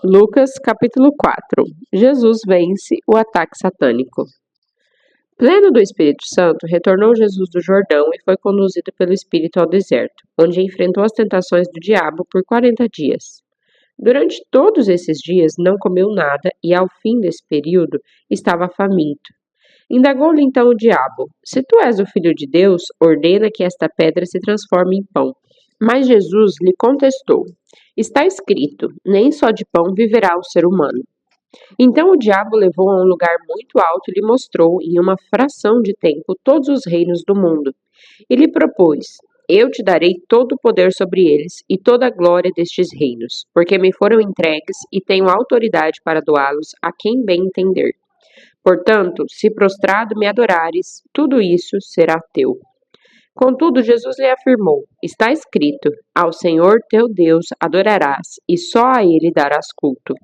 Lucas capítulo 4. Jesus vence o ataque satânico. Pleno do Espírito Santo, retornou Jesus do Jordão e foi conduzido pelo Espírito ao deserto, onde enfrentou as tentações do diabo por 40 dias. Durante todos esses dias não comeu nada e, ao fim desse período, estava faminto. Indagou-lhe então o diabo: Se tu és o Filho de Deus, ordena que esta pedra se transforme em pão. Mas Jesus lhe contestou: Está escrito, nem só de pão viverá o ser humano. Então o diabo levou a um lugar muito alto e lhe mostrou, em uma fração de tempo, todos os reinos do mundo. E lhe propôs: Eu te darei todo o poder sobre eles e toda a glória destes reinos, porque me foram entregues e tenho autoridade para doá-los a quem bem entender. Portanto, se prostrado me adorares, tudo isso será teu. Contudo, Jesus lhe afirmou: Está escrito, ao Senhor teu Deus adorarás, e só a ele darás culto.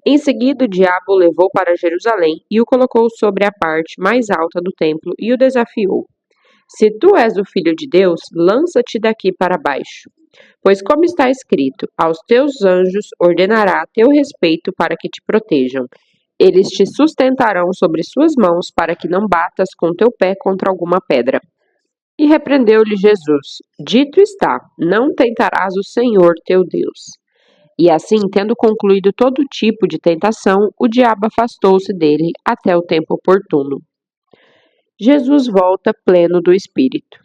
Em seguida, o diabo o levou para Jerusalém e o colocou sobre a parte mais alta do templo e o desafiou: Se tu és o Filho de Deus, lança-te daqui para baixo. Pois, como está escrito, aos teus anjos ordenará a teu respeito para que te protejam. Eles te sustentarão sobre suas mãos para que não batas com teu pé contra alguma pedra. E repreendeu-lhe Jesus: Dito está, não tentarás o Senhor teu Deus. E assim, tendo concluído todo tipo de tentação, o diabo afastou-se dele até o tempo oportuno. Jesus volta pleno do Espírito.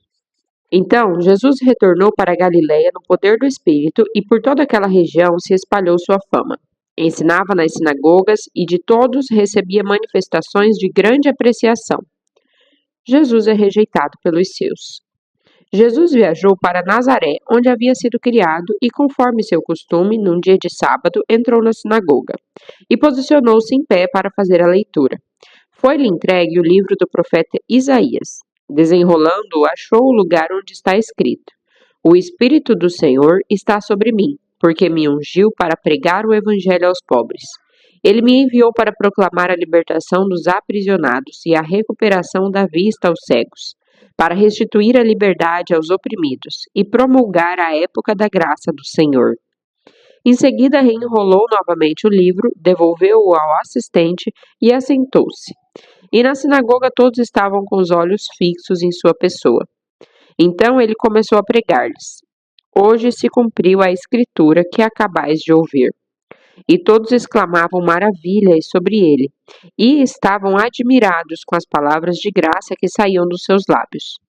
Então, Jesus retornou para a Galiléia no poder do Espírito e por toda aquela região se espalhou sua fama. Ensinava nas sinagogas e de todos recebia manifestações de grande apreciação. Jesus é rejeitado pelos seus. Jesus viajou para Nazaré, onde havia sido criado, e, conforme seu costume, num dia de sábado, entrou na sinagoga e posicionou-se em pé para fazer a leitura. Foi-lhe entregue o livro do profeta Isaías. Desenrolando-o, achou o lugar onde está escrito: O Espírito do Senhor está sobre mim, porque me ungiu para pregar o evangelho aos pobres. Ele me enviou para proclamar a libertação dos aprisionados e a recuperação da vista aos cegos, para restituir a liberdade aos oprimidos e promulgar a época da graça do Senhor. Em seguida, reenrolou novamente o livro, devolveu-o ao assistente e assentou-se. E na sinagoga todos estavam com os olhos fixos em sua pessoa. Então ele começou a pregar-lhes: Hoje se cumpriu a escritura que acabais de ouvir. E todos exclamavam maravilhas sobre ele, e estavam admirados com as palavras de graça que saíam dos seus lábios.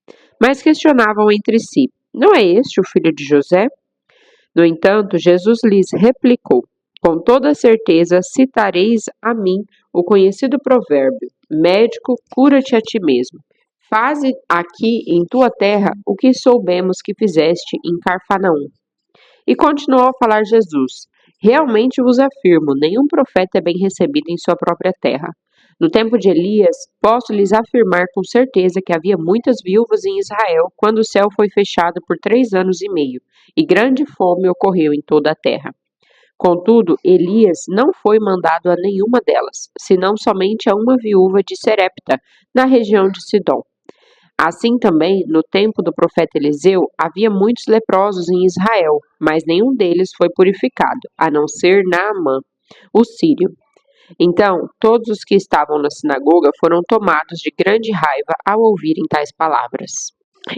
Mas questionavam entre si: Não é este o filho de José? No entanto, Jesus lhes replicou: Com toda certeza citareis a mim o conhecido provérbio: Médico, cura-te a ti mesmo. Faze aqui em tua terra o que soubemos que fizeste em Cafarnaum. E continuou a falar Jesus: Realmente vos afirmo, nenhum profeta é bem recebido em sua própria terra. No tempo de Elias, posso lhes afirmar com certeza que havia muitas viúvas em Israel quando o céu foi fechado por 3 anos e meio, e grande fome ocorreu em toda a terra. Contudo, Elias não foi mandado a nenhuma delas, senão somente a uma viúva de Serepta, na região de Sidom. Assim também, no tempo do profeta Eliseu, havia muitos leprosos em Israel, mas nenhum deles foi purificado, a não ser Naamã, o sírio. Então, todos os que estavam na sinagoga foram tomados de grande raiva ao ouvirem tais palavras.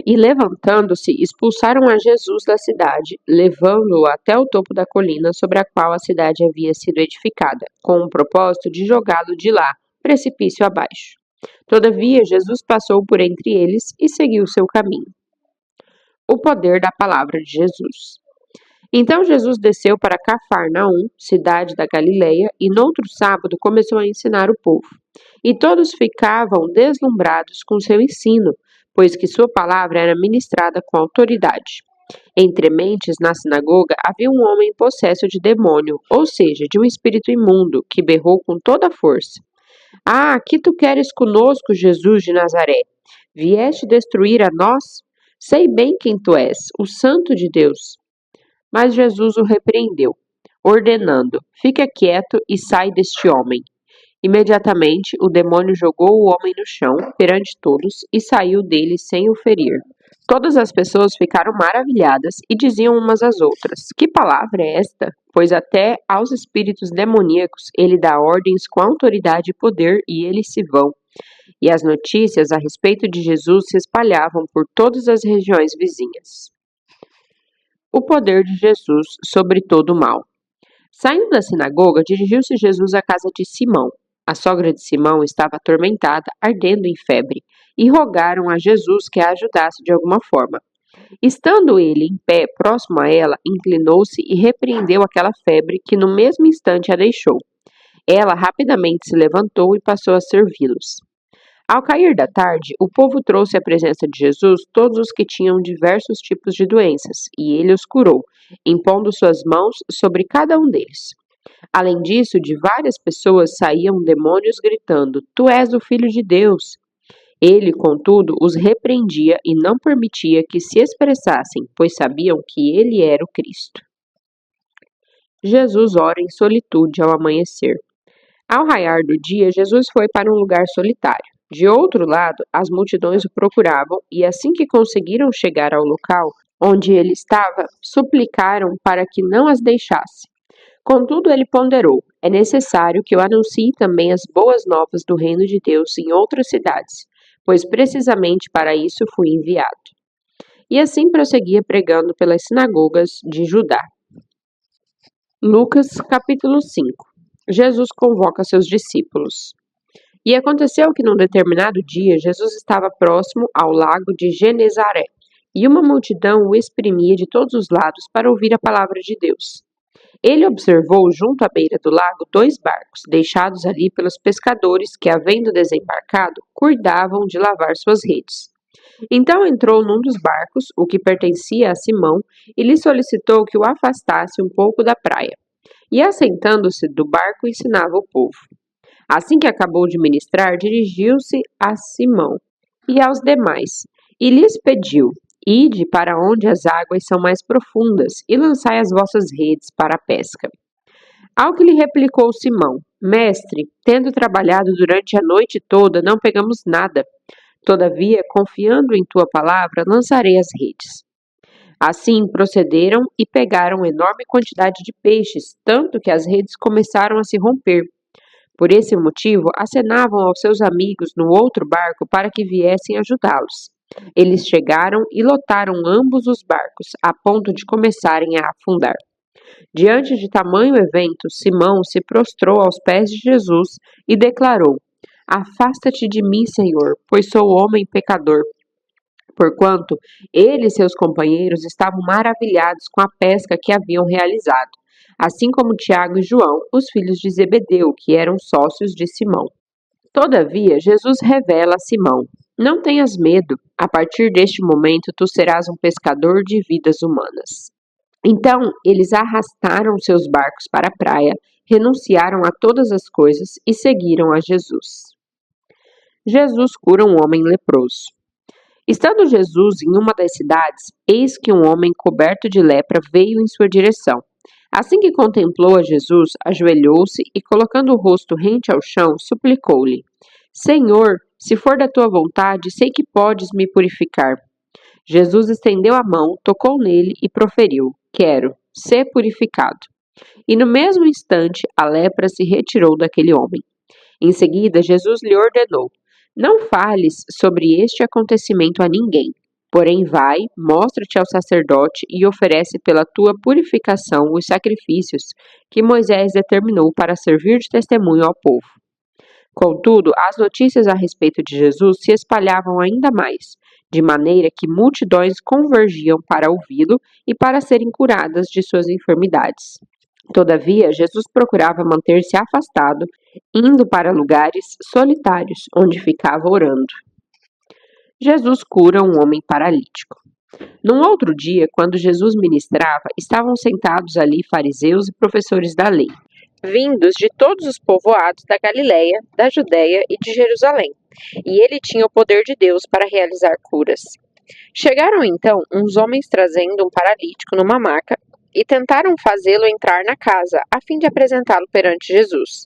E levantando-se, expulsaram a Jesus da cidade, levando-o até o topo da colina sobre a qual a cidade havia sido edificada, com o propósito de jogá-lo de lá, precipício abaixo. Todavia, Jesus passou por entre eles e seguiu seu caminho. O poder da palavra de Jesus. Então Jesus desceu para Cafarnaum, cidade da Galileia, e noutro sábado começou a ensinar o povo. E todos ficavam deslumbrados com seu ensino, pois que sua palavra era ministrada com autoridade. Entre mentes, na sinagoga, havia um homem possesso de demônio, ou seja, de um espírito imundo, que berrou com toda a força: Ah, que tu queres conosco, Jesus de Nazaré? Vieste destruir a nós? Sei bem quem tu és, o Santo de Deus. Mas Jesus o repreendeu, ordenando: Fica quieto e sai deste homem. Imediatamente o demônio jogou o homem no chão perante todos e saiu dele sem o ferir. Todas as pessoas ficaram maravilhadas e diziam umas às outras: Que palavra é esta? Pois até aos espíritos demoníacos ele dá ordens com autoridade e poder e eles se vão. E as notícias a respeito de Jesus se espalhavam por todas as regiões vizinhas. O poder de Jesus sobre todo o mal. Saindo da sinagoga, dirigiu-se Jesus à casa de Simão. A sogra de Simão estava atormentada, ardendo em febre, e rogaram a Jesus que a ajudasse de alguma forma. Estando ele em pé próximo a ela, inclinou-se e repreendeu aquela febre que no mesmo instante a deixou. Ela rapidamente se levantou e passou a servi-los. Ao cair da tarde, o povo trouxe à presença de Jesus todos os que tinham diversos tipos de doenças, e ele os curou, impondo suas mãos sobre cada um deles. Além disso, de várias pessoas saíam demônios gritando: Tu és o Filho de Deus. Ele, contudo, os repreendia e não permitia que se expressassem, pois sabiam que ele era o Cristo. Jesus ora em solitude ao amanhecer. Ao raiar do dia, Jesus foi para um lugar solitário. De outro lado, as multidões o procuravam e, assim que conseguiram chegar ao local onde ele estava, suplicaram para que não as deixasse. Contudo, ele ponderou: é necessário que eu anuncie também as boas novas do reino de Deus em outras cidades, pois precisamente para isso fui enviado. E assim prosseguia pregando pelas sinagogas de Judá. Lucas capítulo 5. Jesus convoca seus discípulos. E aconteceu que num determinado dia Jesus estava próximo ao lago de Genezaré, e uma multidão o exprimia de todos os lados para ouvir a palavra de Deus. Ele observou junto à beira do lago 2 barcos, deixados ali pelos pescadores que, havendo desembarcado, cuidavam de lavar suas redes. Então entrou num dos barcos, o que pertencia a Simão, e lhe solicitou que o afastasse um pouco da praia. E assentando-se do barco, ensinava o povo. Assim que acabou de ministrar, dirigiu-se a Simão e aos demais, e lhes pediu: Ide para onde as águas são mais profundas, e lançai as vossas redes para a pesca. Ao que lhe replicou Simão: Mestre, tendo trabalhado durante a noite toda, não pegamos nada. Todavia, confiando em tua palavra, lançarei as redes. Assim procederam e pegaram enorme quantidade de peixes, tanto que as redes começaram a se romper. Por esse motivo, acenavam aos seus amigos no outro barco para que viessem ajudá-los. Eles chegaram e lotaram ambos os barcos, a ponto de começarem a afundar. Diante de tamanho evento, Simão se prostrou aos pés de Jesus e declarou: Afasta-te de mim, Senhor, pois sou homem pecador. Porquanto ele e seus companheiros estavam maravilhados com a pesca que haviam realizado, assim como Tiago e João, os filhos de Zebedeu, que eram sócios de Simão. Todavia, Jesus revela a Simão: Não tenhas medo, a partir deste momento tu serás um pescador de vidas humanas. Então, eles arrastaram seus barcos para a praia, renunciaram a todas as coisas e seguiram a Jesus. Jesus cura um homem leproso. Estando Jesus em uma das cidades, eis que um homem coberto de lepra veio em sua direção. Assim que contemplou a Jesus, ajoelhou-se e, colocando o rosto rente ao chão, suplicou-lhe: Senhor, se for da tua vontade, sei que podes me purificar. Jesus estendeu a mão, tocou nele e proferiu: Quero, ser purificado. E no mesmo instante, a lepra se retirou daquele homem. Em seguida, Jesus lhe ordenou: Não fales sobre este acontecimento a ninguém. Porém, vai, mostra-te ao sacerdote e oferece pela tua purificação os sacrifícios que Moisés determinou para servir de testemunho ao povo. Contudo, as notícias a respeito de Jesus se espalhavam ainda mais, de maneira que multidões convergiam para ouvi-lo e para serem curadas de suas enfermidades. Todavia, Jesus procurava manter-se afastado, indo para lugares solitários, onde ficava orando. Jesus cura um homem paralítico. Num outro dia, quando Jesus ministrava, estavam sentados ali fariseus e professores da lei, vindos de todos os povoados da Galiléia, da Judéia e de Jerusalém, e ele tinha o poder de Deus para realizar curas. Chegaram então uns homens trazendo um paralítico numa maca e tentaram fazê-lo entrar na casa, a fim de apresentá-lo perante Jesus.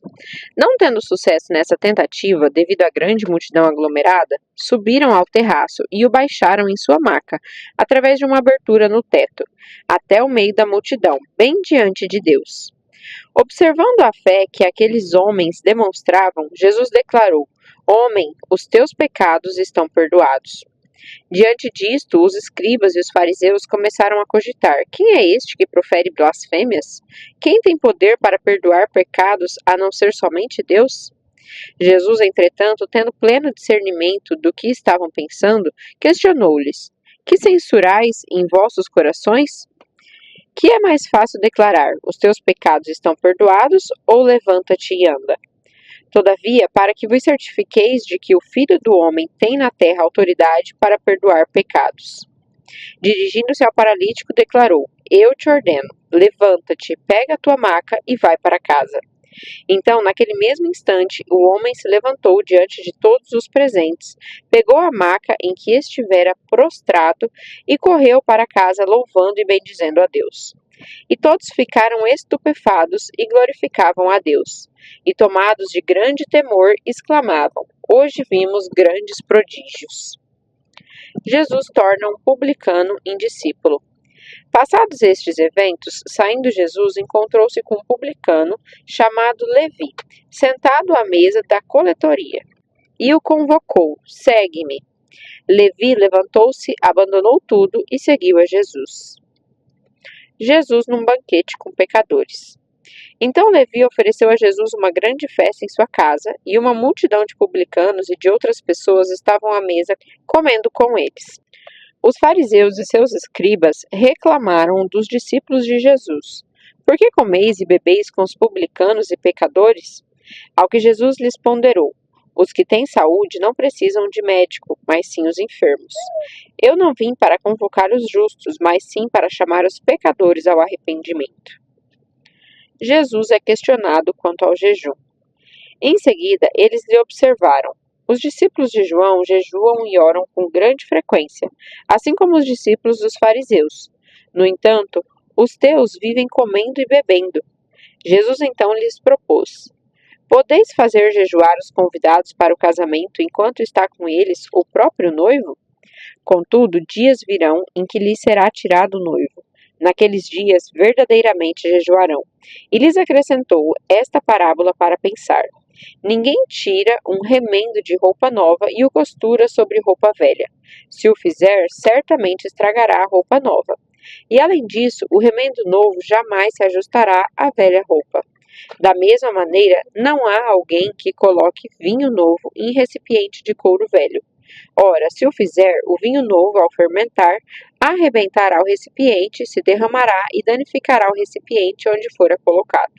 Não tendo sucesso nessa tentativa, devido à grande multidão aglomerada, subiram ao terraço e o baixaram em sua maca, através de uma abertura no teto, até o meio da multidão, bem diante de Deus. Observando a fé que aqueles homens demonstravam, Jesus declarou: Homem, os teus pecados estão perdoados. Diante disto, os escribas e os fariseus começaram a cogitar: quem é este que profere blasfêmias? Quem tem poder para perdoar pecados a não ser somente Deus? Jesus, entretanto, tendo pleno discernimento do que estavam pensando, questionou-lhes: Que censurais em vossos corações? Que é mais fácil declarar: os teus pecados estão perdoados, ou levanta-te e anda? Todavia, para que vos certifiqueis de que o Filho do Homem tem na terra autoridade para perdoar pecados. Dirigindo-se ao paralítico, declarou: Eu te ordeno, levanta-te, pega a tua maca e vai para casa. Então, naquele mesmo instante, o homem se levantou diante de todos os presentes, pegou a maca em que estivera prostrado e correu para casa louvando e bendizendo a Deus. E todos ficaram estupefatos e glorificavam a Deus. E tomados de grande temor, exclamavam: Hoje vimos grandes prodígios. Jesus torna um publicano em discípulo. Passados estes eventos, saindo Jesus encontrou-se com um publicano chamado Levi, sentado à mesa da coletoria. E o convocou: Segue-me. Levi levantou-se, abandonou tudo e seguiu a Jesus. Jesus num banquete com pecadores. Então Levi ofereceu a Jesus uma grande festa em sua casa, e uma multidão de publicanos e de outras pessoas estavam à mesa comendo com eles. Os fariseus e seus escribas reclamaram dos discípulos de Jesus: Por que comeis e bebeis com os publicanos e pecadores? Ao que Jesus lhes ponderou: Os que têm saúde não precisam de médico, mas sim os enfermos. Eu não vim para convocar os justos, mas sim para chamar os pecadores ao arrependimento. Jesus é questionado quanto ao jejum. Em seguida, eles lhe observaram: Os discípulos de João jejuam e oram com grande frequência, assim como os discípulos dos fariseus. No entanto, os teus vivem comendo e bebendo. Jesus então lhes propôs: Podeis fazer jejuar os convidados para o casamento enquanto está com eles o próprio noivo? Contudo, dias virão em que lhes será tirado o noivo. Naqueles dias verdadeiramente jejuarão. E lhes acrescentou esta parábola para pensar: Ninguém tira um remendo de roupa nova e o costura sobre roupa velha. Se o fizer, certamente estragará a roupa nova. E além disso, o remendo novo jamais se ajustará à velha roupa. Da mesma maneira, não há alguém que coloque vinho novo em recipiente de couro velho. Ora, se o fizer, o vinho novo, ao fermentar, arrebentará o recipiente, se derramará e danificará o recipiente onde fora colocado.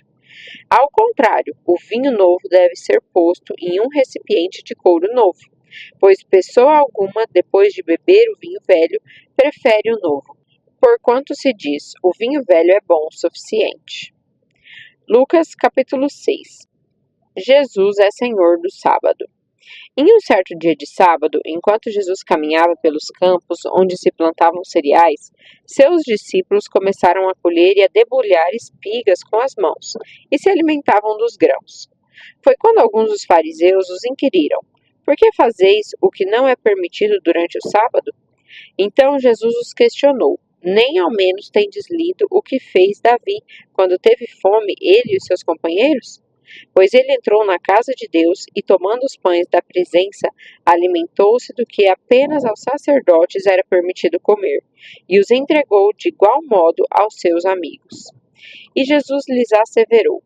Ao contrário, o vinho novo deve ser posto em um recipiente de couro novo, pois pessoa alguma, depois de beber o vinho velho, prefere o novo, porquanto se diz: o vinho velho é bom o suficiente. Lucas capítulo 6. Jesus é Senhor do sábado. Em um certo dia de sábado, enquanto Jesus caminhava pelos campos onde se plantavam cereais, seus discípulos começaram a colher e a debulhar espigas com as mãos, e se alimentavam dos grãos. Foi quando alguns dos fariseus os inquiriram: Por que fazeis o que não é permitido durante o sábado? Então Jesus os questionou: Nem ao menos tendes lido o que fez Davi quando teve fome, ele e os seus companheiros? Pois ele entrou na casa de Deus e, tomando os pães da presença, alimentou-se do que apenas aos sacerdotes era permitido comer, e os entregou de igual modo aos seus amigos. E Jesus lhes asseverou: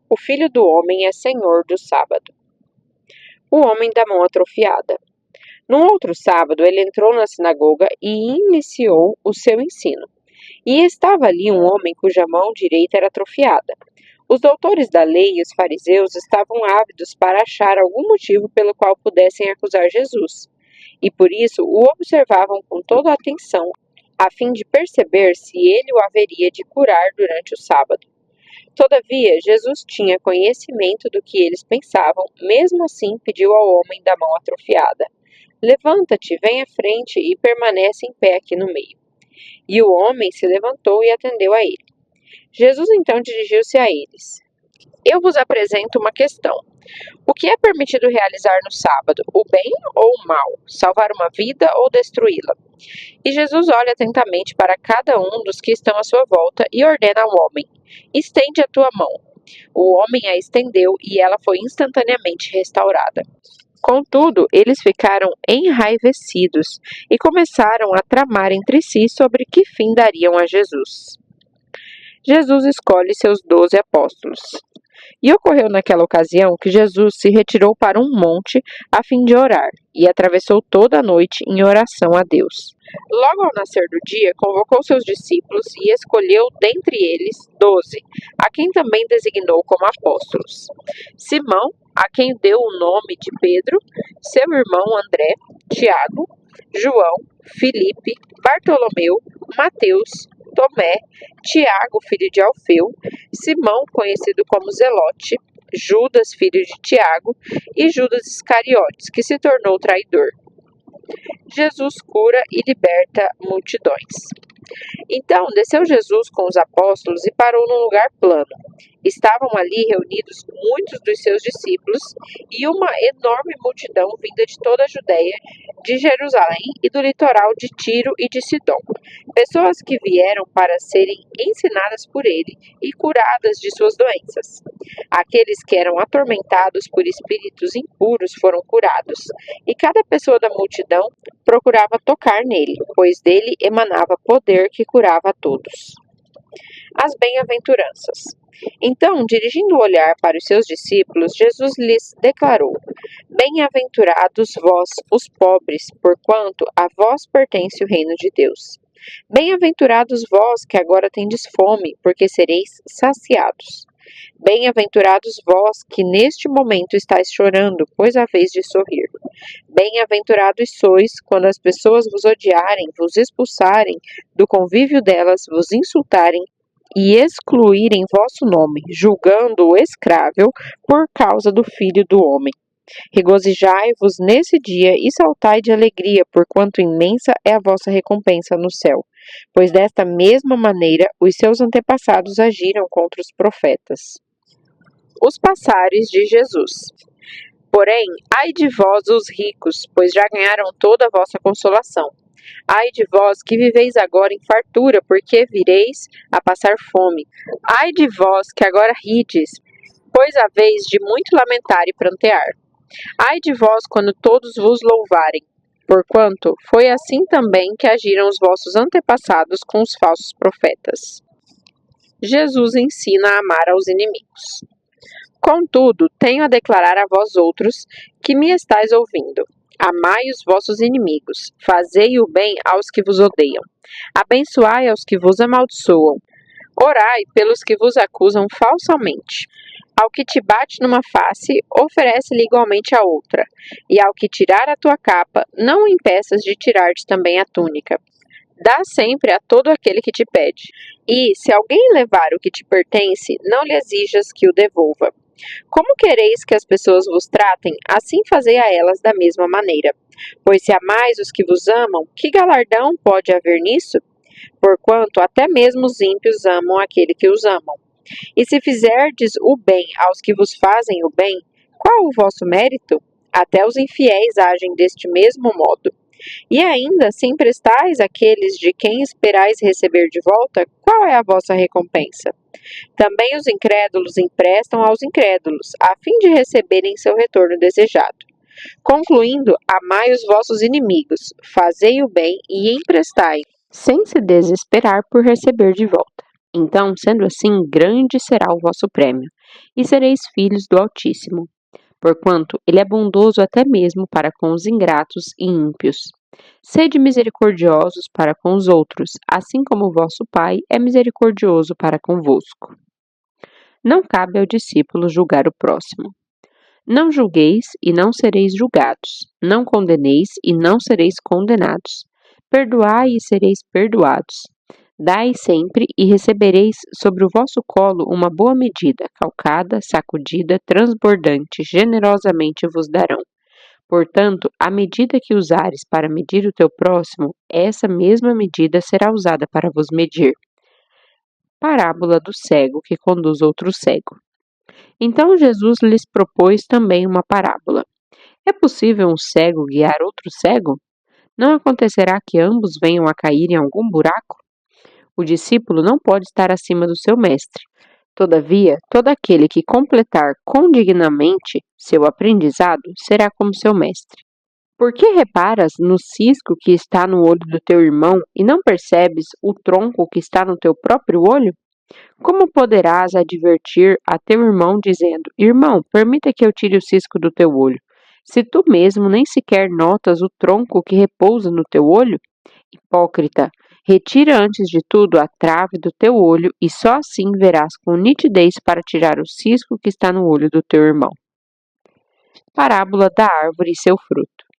O Filho do Homem é Senhor do sábado. O homem da mão atrofiada. Num outro sábado, ele entrou na sinagoga e iniciou o seu ensino. E estava ali um homem cuja mão direita era atrofiada. Os doutores da lei e os fariseus estavam ávidos para achar algum motivo pelo qual pudessem acusar Jesus, e por isso o observavam com toda a atenção, a fim de perceber se ele o haveria de curar durante o sábado. Todavia, Jesus tinha conhecimento do que eles pensavam, mesmo assim pediu ao homem da mão atrofiada: Levanta-te, vem à frente e permanece em pé aqui no meio. E o homem se levantou e atendeu a ele. Jesus então dirigiu-se a eles. Eu vos apresento uma questão. O que é permitido realizar no sábado, o bem ou o mal? Salvar uma vida ou destruí-la? E Jesus olha atentamente para cada um dos que estão à sua volta e ordena ao homem: estende a tua mão. O homem a estendeu e ela foi instantaneamente restaurada. Contudo, eles ficaram enraivecidos e começaram a tramar entre si sobre que fim dariam a Jesus. Jesus escolhe seus 12 apóstolos. E ocorreu naquela ocasião que Jesus se retirou para um monte a fim de orar, e atravessou toda a noite em oração a Deus. Logo ao nascer do dia, convocou seus discípulos e escolheu dentre eles 12, a quem também designou como apóstolos. Simão, a quem deu o nome de Pedro, seu irmão André, Tiago, João, Filipe, Bartolomeu, Mateus, Tomé, Tiago, filho de Alfeu, Simão, conhecido como Zelote, Judas, filho de Tiago, e Judas Iscariotes, que se tornou traidor. Jesus cura e liberta multidões. Então desceu Jesus com os apóstolos e parou num lugar plano. Estavam ali reunidos muitos dos seus discípulos e uma enorme multidão vinda de toda a Judéia, de Jerusalém e do litoral de Tiro e de Sidom. Pessoas que vieram para serem ensinadas por ele e curadas de suas doenças. Aqueles que eram atormentados por espíritos impuros foram curados, e cada pessoa da multidão procurava tocar nele, pois dele emanava poder que curava a todos. As bem-aventuranças. Então, dirigindo o olhar para os seus discípulos, Jesus lhes declarou: Bem-aventurados vós, os pobres, porquanto a vós pertence o reino de Deus. Bem-aventurados vós que agora tendes fome, porque sereis saciados. Bem-aventurados vós que neste momento estáis chorando, pois haveis de sorrir. Bem-aventurados sois quando as pessoas vos odiarem, vos expulsarem do convívio delas, vos insultarem e excluírem vosso nome, julgando-o escrável por causa do Filho do Homem. Regozijai-vos nesse dia e saltai de alegria, porquanto imensa é a vossa recompensa no céu. Pois desta mesma maneira os seus antepassados agiram contra os profetas. Os passares de Jesus. Porém, ai de vós os ricos, pois já ganharam toda a vossa consolação. Ai de vós que viveis agora em fartura, porque vireis a passar fome. Ai de vós que agora rides, pois haveis de muito lamentar e prantear. Ai de vós quando todos vos louvarem, porquanto foi assim também que agiram os vossos antepassados com os falsos profetas. Jesus ensina a amar aos inimigos. Contudo, tenho a declarar a vós outros que me estáis ouvindo. Amai os vossos inimigos, fazei o bem aos que vos odeiam, abençoai aos que vos amaldiçoam, orai pelos que vos acusam falsamente. Ao que te bate numa face, oferece-lhe igualmente a outra, e ao que tirar a tua capa, não o impeças de tirar-te também a túnica. Dá sempre a todo aquele que te pede, e, se alguém levar o que te pertence, não lhe exijas que o devolva. Como quereis que as pessoas vos tratem, assim fazei a elas da mesma maneira. Pois se amais os que vos amam, que galardão pode haver nisso? Porquanto até mesmo os ímpios amam aquele que os amam. E se fizerdes o bem aos que vos fazem o bem, qual o vosso mérito? Até os infiéis agem deste mesmo modo. E ainda, se emprestais àqueles de quem esperais receber de volta, qual é a vossa recompensa? Também os incrédulos emprestam aos incrédulos, a fim de receberem seu retorno desejado. Concluindo, amai os vossos inimigos, fazei o bem e emprestai, sem se desesperar por receber de volta. Então, sendo assim, grande será o vosso prêmio, e sereis filhos do Altíssimo, porquanto ele é bondoso até mesmo para com os ingratos e ímpios. Sede misericordiosos para com os outros, assim como o vosso Pai é misericordioso para convosco. Não cabe ao discípulo julgar o próximo. Não julgueis e não sereis julgados. Não condeneis e não sereis condenados. Perdoai e sereis perdoados. Dai sempre e recebereis sobre o vosso colo uma boa medida, calcada, sacudida, transbordante, generosamente vos darão. Portanto, a medida que usares para medir o teu próximo, essa mesma medida será usada para vos medir. Parábola do cego que conduz outro cego. Então Jesus lhes propôs também uma parábola. É possível um cego guiar outro cego? Não acontecerá que ambos venham a cair em algum buraco? O discípulo não pode estar acima do seu mestre. Todavia, todo aquele que completar condignamente seu aprendizado será como seu mestre. Por que reparas no cisco que está no olho do teu irmão e não percebes o tronco que está no teu próprio olho? Como poderás advertir a teu irmão dizendo: Irmão, permita que eu tire o cisco do teu olho, se tu mesmo nem sequer notas o tronco que repousa no teu olho? Hipócrita, retira antes de tudo a trave do teu olho, e só assim verás com nitidez para tirar o cisco que está no olho do teu irmão. Parábola da árvore e seu fruto.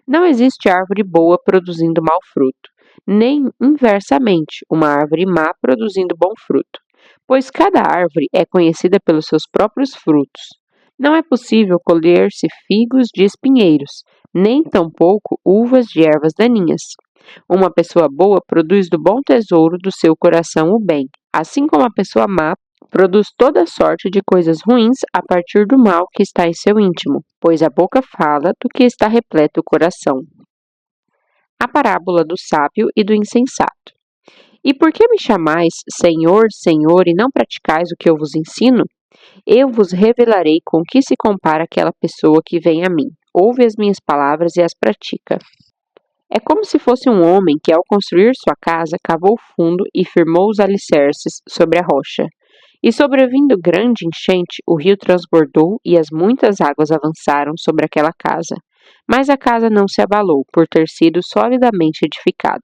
Não existe árvore boa produzindo mau fruto, nem, inversamente, uma árvore má produzindo bom fruto, pois cada árvore é conhecida pelos seus próprios frutos. Não é possível colher-se figos de espinheiros, nem tampouco uvas de ervas daninhas. Uma pessoa boa produz do bom tesouro do seu coração o bem, assim como a pessoa má produz toda sorte de coisas ruins a partir do mal que está em seu íntimo, pois a boca fala do que está repleto o coração. A parábola do sábio e do insensato. E por que me chamais Senhor, Senhor, e não praticais o que eu vos ensino? Eu vos revelarei com que se compara aquela pessoa que vem a mim, ouve as minhas palavras e as pratica. É como se fosse um homem que, ao construir sua casa, cavou fundo e firmou os alicerces sobre a rocha. E sobrevindo grande enchente, o rio transbordou e as muitas águas avançaram sobre aquela casa. Mas a casa não se abalou, por ter sido solidamente edificada.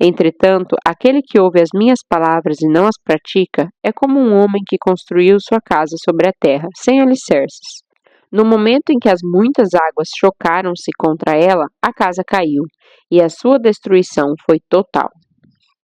Entretanto, aquele que ouve as minhas palavras e não as pratica é como um homem que construiu sua casa sobre a terra, sem alicerces. No momento em que as muitas águas chocaram-se contra ela, a casa caiu, e a sua destruição foi total.